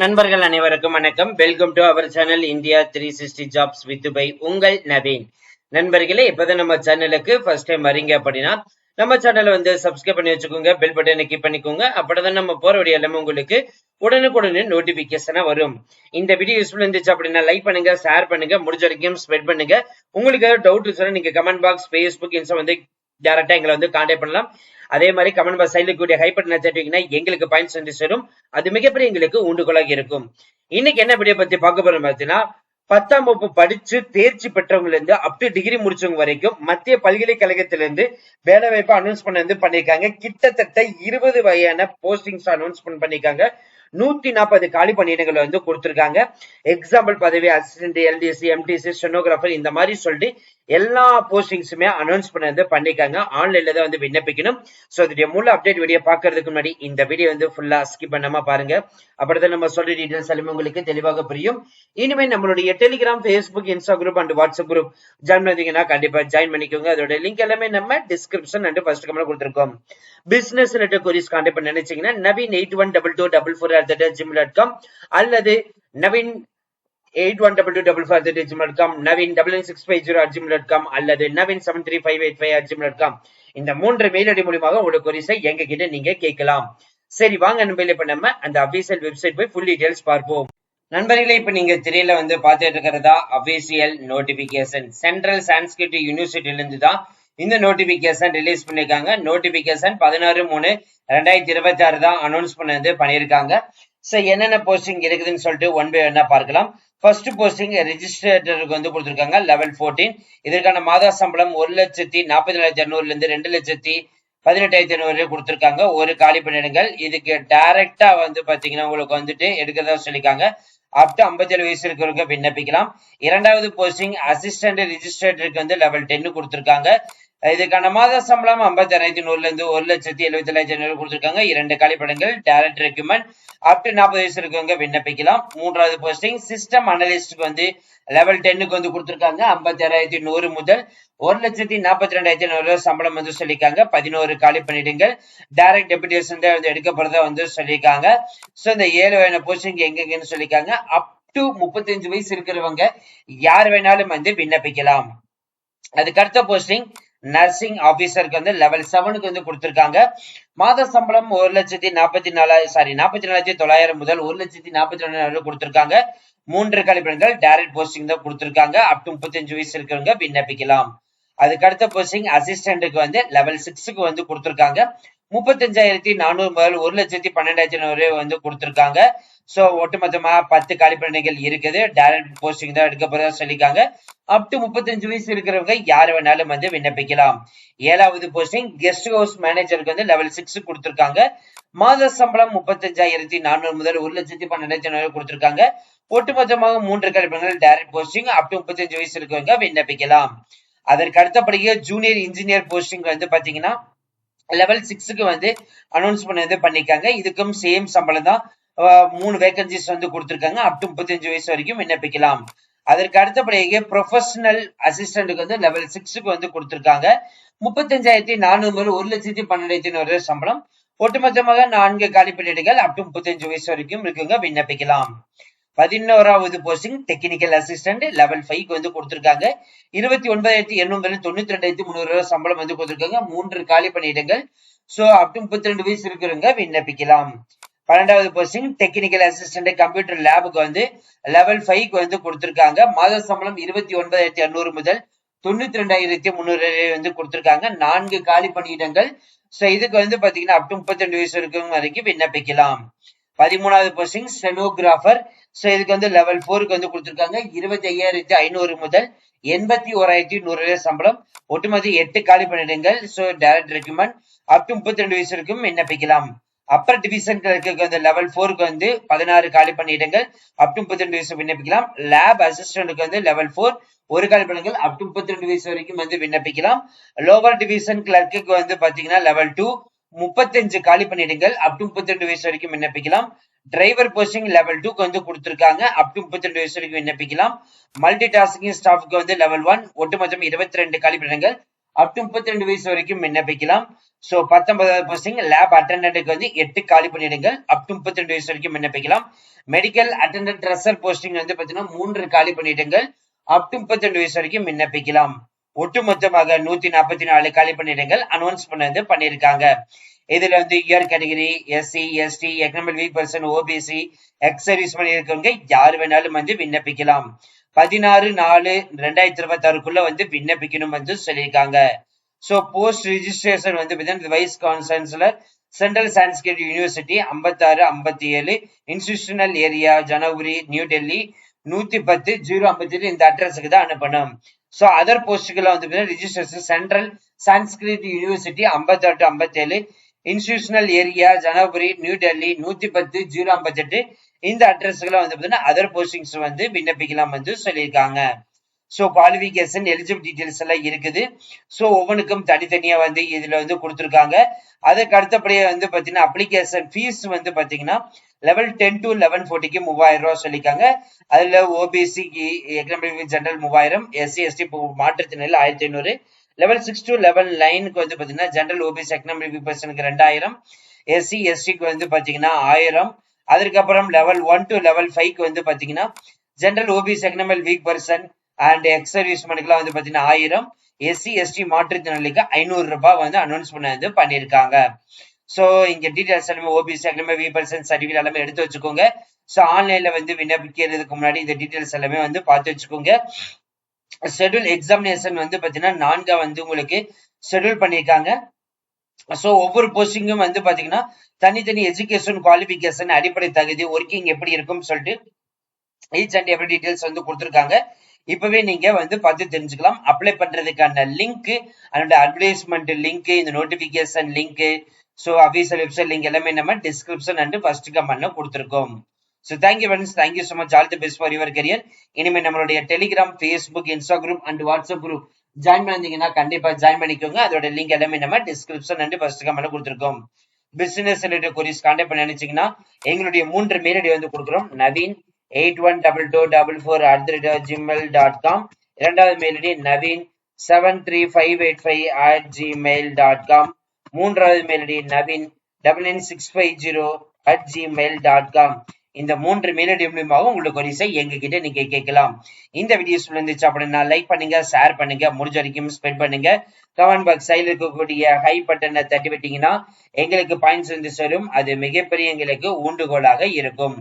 நண்பர்கள் அனைவருக்கும் வணக்கம். Welcome to our channel India 360 jobs with by உங்கள் நவீன். நண்பர்களே, இப்பதான் நம்ம சேனலுக்கு ஃபர்ஸ்ட் டைம் வரீங்க அப்படின்னா நம்ம சேனலை சப்ஸ்கிரைப் பண்ணி வச்சுக்கோங்க, பெல் பட்டனை கிளிக் பண்ணிக்கோங்க. அப்படிதான் நம்ம போற வீடியோ எல்லாமே உங்களுக்கு உடனுக்குடனே நோட்டிபிகேஷனா வரும். இந்த வீடியோ யூஸ்ஃபுல் இருந்துச்சு அப்படின்னா லைக் பண்ணுங்க, ஷேர் பண்ணுங்க, முடிஞ்ச வரைக்கும் ஸ்ப்ரெட் பண்ணுங்க. உங்களுக்கு ஏதாவது டவுட் இருந்துச்சுன்னா நீங்க கமெண்ட் பாக்ஸ், ஃபேஸ்புக், இன்ஸ்டா டைரக்டா எங்களை கான்டாக்ட் பண்ணலாம். அதே மாதிரி கமெண்ட் பாக்ஸ் சைடுல கூடிய ஹை பட்டன் தட்டிங்கன்னா எங்களுக்கு பாயிண்ட்ஸ் வந்து சேரும். அது மிகப்பெரிய எங்களுக்கு ஊண்டுகோலாக இருக்கும். இன்னைக்கு என்ன வீடியோ பத்தி பார்க்க போறோம் பார்த்தீங்கன்னா, 10ஆம் வகுப்பு படிச்சு தேர்ச்சி பெற்றவங்க இருந்து அப் டு டிகிரி முடிச்சவங்க வரைக்கும் மத்திய பல்கலைக்கழகத்திலிருந்து வேலை வாய்ப்பு அனௌன்ஸ் பண்ணிருக்காங்க. கிட்டத்தட்ட 20 வகையான போஸ்டிங்ஸ் அனௌன்ஸ் பண்ணிருக்காங்க. 140 காலி பணியிடங்கள் கொடுத்திருக்காங்க. எக்ஸாம்பிள் பதவி அசிஸ்டன்ட், எல்டிசி, எம்டிசி, ஸ்டெனோகிராஃபர் இந்த மாதிரி சொல்லிட்டு எல்லா போஸ்டிங்ஸுமே அனௌன்ஸ் பண்ணிருக்காங்க. ஆன்லைன்ல தான் விண்ணப்பிக்கணும். சோ இதோட முழு அப்டேட் வீடியோ பாக்குறதுக்கு முன்னாடி இந்த வீடியோ ஃபுல்லா ஸ்கிப் பண்ணாம பாருங்க. அப்படிதான் நம்ம சொல்ற டீடைல்ஸ் எல்லாமே உங்களுக்கு தெளிவாக புரியும். இனிமே நம்மளுடைய Telegram, Facebook, Insta group and WhatsApp group join பண்ணீங்கன்னா கண்டிப்பா ஜாயின் பண்ணிக்கோங்க. அதோட லிங்க் எல்லாமே நம்ம டிஸ்கிரிப்ஷன் அண்ட் ஃபர்ஸ்ட் கமெண்ட்ல கொடுத்திருக்கோம். பிசினஸ் ரிலேட்டட் queries கான்டாக்ட் பண்ண நினைச்சீங்கன்னா naveen812244@gmail.com அல்லது நவீன் 812244@gmail.com, நவீன் 99650@gmail.com அல்லது நவீன் 73585@gmail.com. இந்த 3 மெயில் ஐடி மூலமாக உங்களோட கொரிஸை எங்க கிட்ட நீங்க கேட்கலாம். சரி, வாங்க நண்பர்களே, இப்ப நம்ம அந்த அபிஷியல் வெப்சைட் போய் ஃபுல் டீடைல்ஸ் பார்ப்போம். நண்பர்களே, இப்ப நீங்க திரையில பார்த்துட்டு இருக்கிறதா அபிஷியல் நோட்டிபிகேஷன். சென்ட்ரல் சான்ஸ்கிரிட் யூனிவர்சிட்டில இருந்து தான் இந்த நோட்டிபிகேஷன் ரிலீஸ் பண்ணிருக்காங்க. நோட்டிபிகேஷன் 16/3/2026 தான் அனௌன்ஸ் பண்ணிருக்காங்க. சோ என்னென்ன போஸ்டிங் இருக்குதுன்னு சொல்லிட்டு ஒன் பை ஒன்னா பார்க்கலாம். ஃபர்ஸ்ட் போஸ்டிங் ரெஜிஸ்ட்ரேட்டருக்கு கொடுத்திருக்காங்க, லெவல் 14. இதற்கான மாத சம்பளம் 1,40,200 இருந்து 2,18,800 கொடுத்திருக்காங்க. ஒரு காலி பணியிடங்கள். இதுக்கு டைரக்டா பாத்தீங்கன்னா உங்களுக்கு எடுக்கிறதா சொல்லிருக்காங்க. அப் டு 57 வயசு இருக்கிறவங்க விண்ணப்பிக்கலாம். இரண்டாவது போஸ்டிங் அசிஸ்டன்ட் ரெஜிஸ்ட்ரேட்டருக்கு லெவல் 10 கொடுத்திருக்காங்க. இதுக்கான மாத சம்பளம் 56,100 இருந்து 1,77,500 கொடுத்திருக்காங்க. 2 காலிப்படங்கள். Direct recruitment. அப் டு 40 வயசு இருக்கவங்க விண்ணப்பிக்கலாம். மூன்றாவது போஸ்டிங் சிஸ்டம் அனலிஸ்டுக்கு லெவல் 10க்கு கொடுத்திருக்காங்க. 56,100 முதல் 1,42,500 சம்பளம் சொல்லிருக்காங்க. 11 காலி பணியிடங்கள். டைரக்ட் டெபுடேஷன் எடுக்கப்படுறதா சொல்லியிருக்காங்க. சோ இந்த 7 வகையான போஸ்டிங் எங்கெங்கன்னு சொல்லிருக்காங்க. அப் டு 35 வயசு இருக்கிறவங்க யார் வேணாலும் விண்ணப்பிக்கலாம். அதுக்கு அடுத்த போஸ்டிங் நர்சிங் ஆபீசருக்கு லெவல் 7க்கு கொடுத்திருக்காங்க. மாத சம்பளம் 44,900 முதல் 1,42,000 கொடுத்திருக்காங்க. 3 காலிப்பணிகள். டைரக்ட் போஸ்டிங் தான் கொடுத்திருக்காங்க. அப் டு 35 வயசு இருக்கிறவங்க விண்ணப்பிக்கலாம். அதுக்கு அடுத்த போஸ்டிங் அசிஸ்டன்ட்டுக்கு லெவல் 6க்கு கொடுத்திருக்காங்க. 35,400 முதல் 1,12,500 கொடுத்திருக்காங்க. சோ ஒட்டுமொத்தமா 10 காலிப்பணிகள் இருக்குது. டைரக்ட் போஸ்டிங் தான் எடுக்க போறதா சொல்லிருக்காங்க. அப் டு 35 வயசு இருக்கிறவங்க யார் வேணாலும் விண்ணப்பிக்கலாம். 7வது போஸ்டிங் கெஸ்ட் ஹவுஸ் மேனேஜருக்கு லெவல் 6 கொடுத்திருக்காங்க. மாத சம்பளம் 35,400 முதல் 1,12,500 கொடுத்திருக்காங்க. ஒட்டுமொத்தமாக 3 காலிப்பணிகள். Direct posting. அப் டு 35 வயசு இருக்கிறவங்க விண்ணப்பிக்கலாம். அதற்கு அடுத்தபடியே ஜூனியர் இன்ஜினியர் போஸ்டிங் பாத்தீங்கன்னா லெவல் 6க்கு அனௌன்ஸ் பண்ணிருக்காங்க. இதுக்கும் சேம் சம்பளம் தான். 3 வேகன்சிஸ் கொடுத்திருக்காங்க. அப் டு 35 வயசு வரைக்கும் விண்ணப்பிக்கலாம். அதற்கு அடுத்தபடியாக ப்ரொஃபஷனல் அசிஸ்டன்ட்டுக்கு லெவல் 6க்கு கொடுத்திருக்காங்க. 35,400 முதல் 1,12,500 சம்பளம். ஒட்டுமொத்தமாக 4 காலி பணியிடங்கள். அப் டு 35 வயசு வரைக்கும் இருக்குங்க, விண்ணப்பிக்கலாம். 11வது போஸ்டிங் டெக்னிக்கல் அசிஸ்டன்ட் லெவல் 5க்கு கொடுத்திருக்காங்க. 29,800 92,300 சம்பளம் கொடுத்திருக்காங்க. 3 காலி பணியிடங்கள். சோ அப் டு 32 வயசு இருக்கிறவங்க விண்ணப்பிக்கலாம். 12வது போஸ்டிங் டெக்னிக்கல் அசிஸ்டன்ட் கம்ப்யூட்டர் லேபுக்கு லெவல் 5க்கு கொடுத்திருக்காங்க. மாத சம்பளம் 29,200 முதல் 92,300 கொடுத்திருக்காங்க. 4 காலி பணியிடங்கள். சோ இதுக்கு பாத்தீங்கன்னா அப் டு 32 வயசு இருக்கிறவங்க வரைக்கும் விண்ணப்பிக்கலாம். 13வது போஸ்டிங் ஸ்டெனோகிராஃபர். சோ இதுக்கு லெவல் 4க்கு கொடுத்திருக்காங்க. 25,500 முதல் 81,100 சம்பளம். ஒட்டுமொத்த 8 காலி பணியிடங்கள். So direct recruitment. Up to 32 வயசு வரைக்கும் விண்ணப்பிக்கலாம். அப்பர் டிவிஷன் கிளர்க்கு லெவல் 4க்கு 16 காலி பணியிடங்கள். அப் டு 32 வயசு விண்ணப்பிக்கலாம். லேப் அசிஸ்டன்ட்க்கு லெவல் 4 ஒரு காலி பணியிடங்கள். அப் டு 32 வயசு வரைக்கும் விண்ணப்பிக்கலாம். லோவர் டிவிஷன் கிளர்க்கு பாத்தீங்கன்னா லெவல் 2 35 காலி பணியிடங்கள். அப் டு 32 வயசு வரைக்கும் விண்ணப்பிக்கலாம். டிரைவர் போஸ்டிங் லெவல் 2க்கு கொடுத்திருக்காங்க. அப் டு 32 வயசு வரைக்கும் விண்ணப்பிக்கலாம். மல்டி டாஸ்கிங் ஸ்டாஃப்க்கு லெவல் 1 ஒட்டுமொத்தம் 22 காலி பணியிடங்கள். அப் டு 32 வயசு வரைக்கும் விண்ணப்பிக்கலாம். சோ 19வது போஸ்டிங் லேப் அட்டெண்டன்ட்க்கு வந்து 8 காலி பணியிடங்கள் அப் டு 32 வயசு வரைக்கும் விண்ணப்பிக்கலாம். மெடிக்கல் அட்டெண்டன்ட் ட்ரெஸ்ஸர் போஸ்டிங் வந்து பாத்தீங்கன்னா 3 காலி பணியிடங்கள் அப் டு 32 வயசு வரைக்கும் விண்ணப்பிக்கலாம். ஒட்டுமொத்தமாக 144 காலி பணியிடங்கள் அனௌன்ஸ் பண்ணிருக்காங்க. இதுல வந்து UR category, SC, ST, economic weak person, OBC, ex service பண்ணிருக்கவங்க யாரு வேணாலும் வந்து விண்ணப்பிக்கலாம். 16/4/2026 வந்து விண்ணப்பிக்கணும் வந்து சொல்லியிருக்காங்க. சோ போஸ்ட் ரிஜிஸ்ட்ரேஷன் வந்து பாத்தீங்கன்னா vice chancellor Central Sanskrit University 5657 Institutional Area, Janakpuri, New Delhi 110-058 இந்த அட்ரஸுக்கு தான் அனுப்பணும். சோ அதர் போஸ்டுகளை வந்து registration Central Sanskrit University 5857 Institutional Area, Janakpuri, New Delhi 110-058 இந்த அட்ரஸ்களை வந்து பாத்தீங்கன்னா அதர் போஸ்டிங்ஸ் வந்து விண்ணப்பிக்கலாம் வந்து சொல்லியிருக்காங்க. சோ குவாலிபிகேஷன், எலிஜிபிள் டீடைல்ஸ் எல்லாம் இருக்குது. சோ ஒவ்வொன்றுக்கும் தனித்தனியா வந்து இதுல வந்து கொடுத்திருக்காங்க. அதுக்கு அடுத்தபடியே வந்து பாத்தீங்கன்னா அப்ளிகேஷன் ஃபீஸ் வந்து பாத்தீங்கன்னா லெவல் 10 to 1140க்கு 3000 ரூபாய் சொல்லிருக்காங்க. அதுல ஓபிசிக்கு எக்கனாமிக் ஜெனரல் 3000, எஸ்சி எஸ்டி மாற்றுத்திறனாளி 1500, லெவல் 6 to லெவல் 9க்கு வந்து பாத்தீங்கன்னா ஜெனரல் ஓபிசி எக்கனாமிக் பர்சனுக்கு 2000, எஸ்சி எஸ்டிக்கு வந்து பாத்தீங்கன்னா 1000. அதுக்கப்புறம் லெவல் 1 to லெவல் 5க்கு வந்து பாத்தீங்கன்னா general OBC economic weak person and ex service மேனுக்குலாம் வந்து பாத்தீங்கன்னா 1000, எஸ்சி எஸ்டி மாற்றுத்திறனாளிக்கு 500 ரூபாய் வந்து அனௌன்ஸ் பண்ணிருக்காங்க. சோ இங்க டீடைல்ஸ் எல்லாமே OBC economic weak person certificate எல்லாமே எடுத்து வச்சுக்கோங்க. சோ ஆன்லைன்ல வந்து விண்ணப்பிக்கிறதுக்கு முன்னாடி இந்த டீடைல்ஸ் எல்லாமே வந்து பார்த்து வச்சுக்கோங்க. ஷெட்யூல் எக்ஸாமினேஷன் வந்து பாத்தீங்கன்னா 4 வந்து உங்களுக்கு ஷெட்யூல் பண்ணிருக்காங்க. சோ ஒவ்வொரு போஸ்டிங்கும் வந்து பாத்தீங்கன்னா தனித்தனி எஜுகேஷன் குவாலிபிகேஷன், அடிப்படை தகுதி, ஒர்க்கிங் எப்படி இருக்கும்னு சொல்லிட்டு ஈச் அண்ட் எவ்ரி டீடைல்ஸ் வந்து கொடுத்திருக்காங்க. இப்பவே நீங்க வந்து பார்த்து தெரிஞ்சுக்கலாம். அப்ளை பண்றதுக்கான லிங்க், அதோட அட்வர்டைஸ்மெண்ட் லிங்க், இந்த notification link, so official website link எல்லாமே நம்ம டிஸ்கிரிப்ஷன் அண்ட் ஃபர்ஸ்ட் கமெண்ட்ல கொடுத்திருக்கோம். So thank you friends, thank you so much, all the best for your career. இனிமே நம்மளுடைய Telegram, Facebook, Insta group and WhatsApp group join பண்ணிங்கன்னா கண்டிப்பா join பண்ணிக்கோங்க. அதோட லிங்க் எல்லாமே நம்ம டிஸ்கிரிப்ஷன் அண்ட் ஃபர்ஸ்ட் கமெண்ட்ல கொடுத்திருக்கோம். பிசினஸ் ரிலேட்டட் queries கான்டாக்ட் பண்ண நினைச்சீங்கன்னா எங்களுடைய 3 மெயில் ஐடி வந்து கொடுக்குறோம். நவீன் 812244@gmail.com. இரண்டாவது மெயில் ஐடி நவீன் 73585@gmail.com. மூன்றாவது மெயில் ஐடி நவீன் 99650@gmail.com. இந்த 3 மெயில் ஐடி மூலமாக உங்களுக்கு queries எங்க கிட்ட நீங்க கேட்கலாம். இந்த வீடியோஸ் இருந்துச்சு அப்படின்னா லைக் பண்ணுங்க, ஷேர் பண்ணுங்க, முடிஞ்ச வரைக்கும் ஸ்பெண்ட் பண்ணுங்க. கமெண்ட் பாக்ஸ் சைடுல இருக்கக்கூடிய ஹை பட்டனை தட்டி விட்டீங்கன்னா எங்களுக்கு பாயிண்ட்ஸ் வந்து சேரும். அது மிகப்பெரிய எங்களுக்கு ஊண்டுகோலாக இருக்கும்.